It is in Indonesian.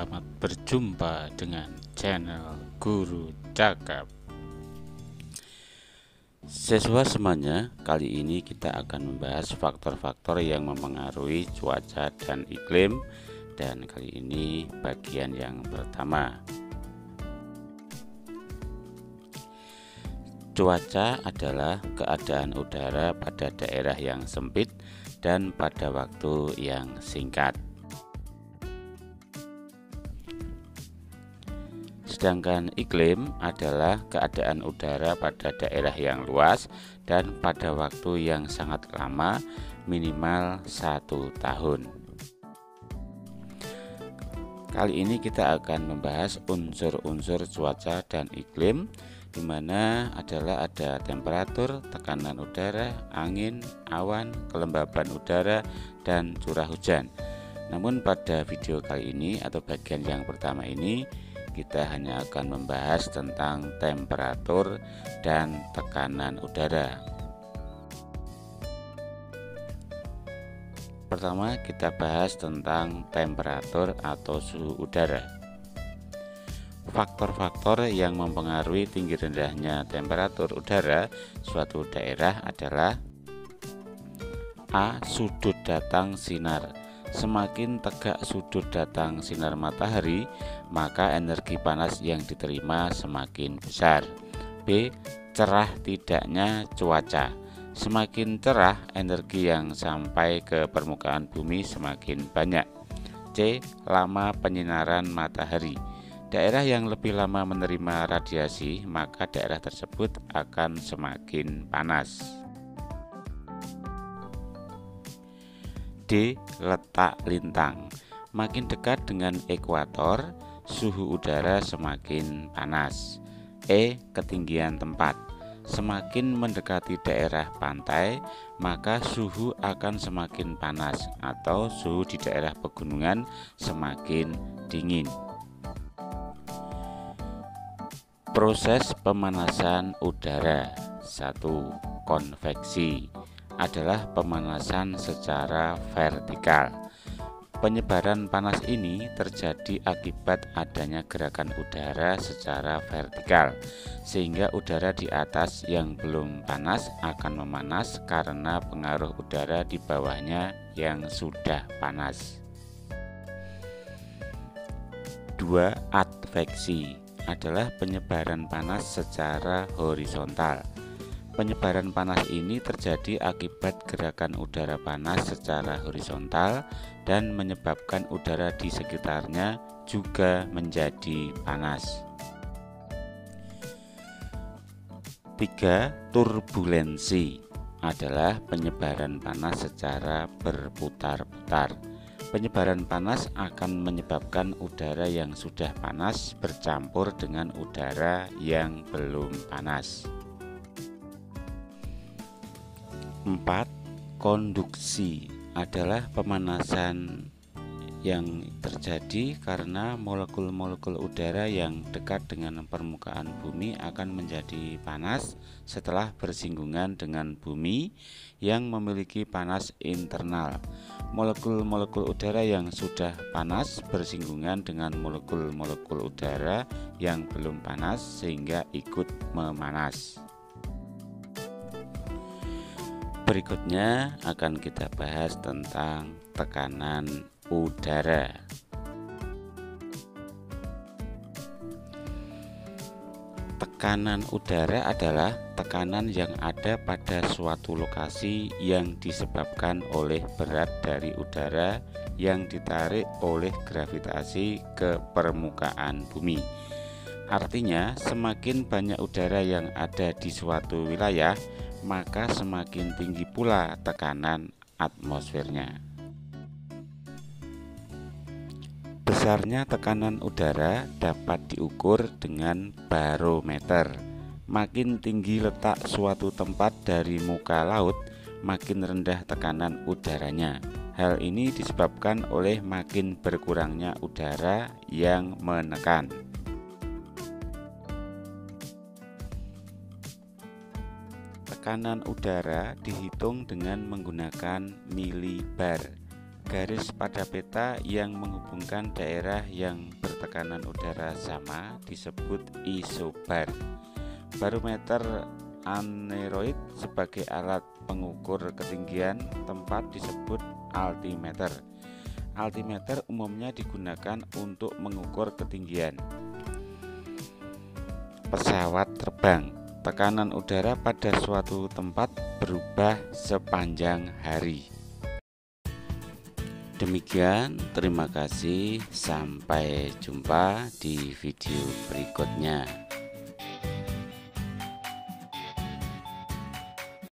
Selamat berjumpa dengan channel Guru Cakap. Siswa semuanya, kali ini kita akan membahas faktor-faktor yang mempengaruhi cuaca dan iklim. Dan kali ini bagian yang pertama. Cuaca adalah keadaan udara pada daerah yang sempit dan pada waktu yang singkat. Sedangkan iklim adalah keadaan udara pada daerah yang luas dan pada waktu yang sangat lama, minimal 1 tahun. Kali ini kita akan membahas unsur-unsur cuaca dan iklim, di mana adalah ada temperatur, tekanan udara, angin, awan, kelembaban udara, dan curah hujan. Namun pada video kali ini atau bagian yang pertama ini, kita hanya akan membahas tentang temperatur dan tekanan udara. Pertama, kita bahas tentang temperatur atau suhu udara. Faktor-faktor yang mempengaruhi tinggi rendahnya temperatur udara suatu daerah adalah A. Sudut datang sinar. Semakin tegak sudut datang sinar matahari, maka energi panas yang diterima semakin besar. B. Cerah tidaknya cuaca. Semakin cerah, energi yang sampai ke permukaan bumi semakin banyak. C. Lama penyinaran matahari. Daerah yang lebih lama menerima radiasi, maka daerah tersebut akan semakin panas. D. Letak lintang. Makin dekat dengan ekuator, suhu udara semakin panas. E. Ketinggian tempat. Semakin mendekati daerah pantai, maka suhu akan semakin panas atau suhu di daerah pegunungan semakin dingin. Proses pemanasan udara. 1. Konveksi adalah pemanasan secara vertikal. Penyebaran panas ini terjadi akibat adanya gerakan udara secara vertikal, sehingga udara di atas yang belum panas akan memanas karena pengaruh udara di bawahnya yang sudah panas. 2. Adveksi adalah penyebaran panas secara horizontal. Penyebaran panas ini terjadi akibat gerakan udara panas secara horizontal dan menyebabkan udara di sekitarnya juga menjadi panas. 3. Turbulensi adalah penyebaran panas secara berputar-putar. Penyebaran panas akan menyebabkan udara yang sudah panas bercampur dengan udara yang belum panas. 4. Konduksi adalah pemanasan yang terjadi karena molekul-molekul udara yang dekat dengan permukaan bumi akan menjadi panas setelah bersinggungan dengan bumi yang memiliki panas internal. Molekul-molekul udara yang sudah panas bersinggungan dengan molekul-molekul udara yang belum panas sehingga ikut memanas. Berikutnya akan kita bahas tentang tekanan udara. Tekanan udara adalah tekanan yang ada pada suatu lokasi yang disebabkan oleh berat dari udara yang ditarik oleh gravitasi ke permukaan bumi. Artinya, semakin banyak udara yang ada di suatu wilayah, maka semakin tinggi pula tekanan atmosfernya. Besarnya tekanan udara dapat diukur dengan barometer. Makin tinggi letak suatu tempat dari muka laut, makin rendah tekanan udaranya. Hal ini disebabkan oleh makin berkurangnya udara yang menekan. Tekanan udara dihitung dengan menggunakan milibar. garis pada peta yang menghubungkan daerah yang bertekanan udara sama disebut isobar. Barometer aneroid sebagai alat pengukur ketinggian tempat disebut altimeter. Altimeter umumnya digunakan untuk mengukur ketinggian. Pesawat terbang. Tekanan udara pada suatu tempat berubah sepanjang hari. Demikian, terima kasih. Sampai jumpa di video berikutnya.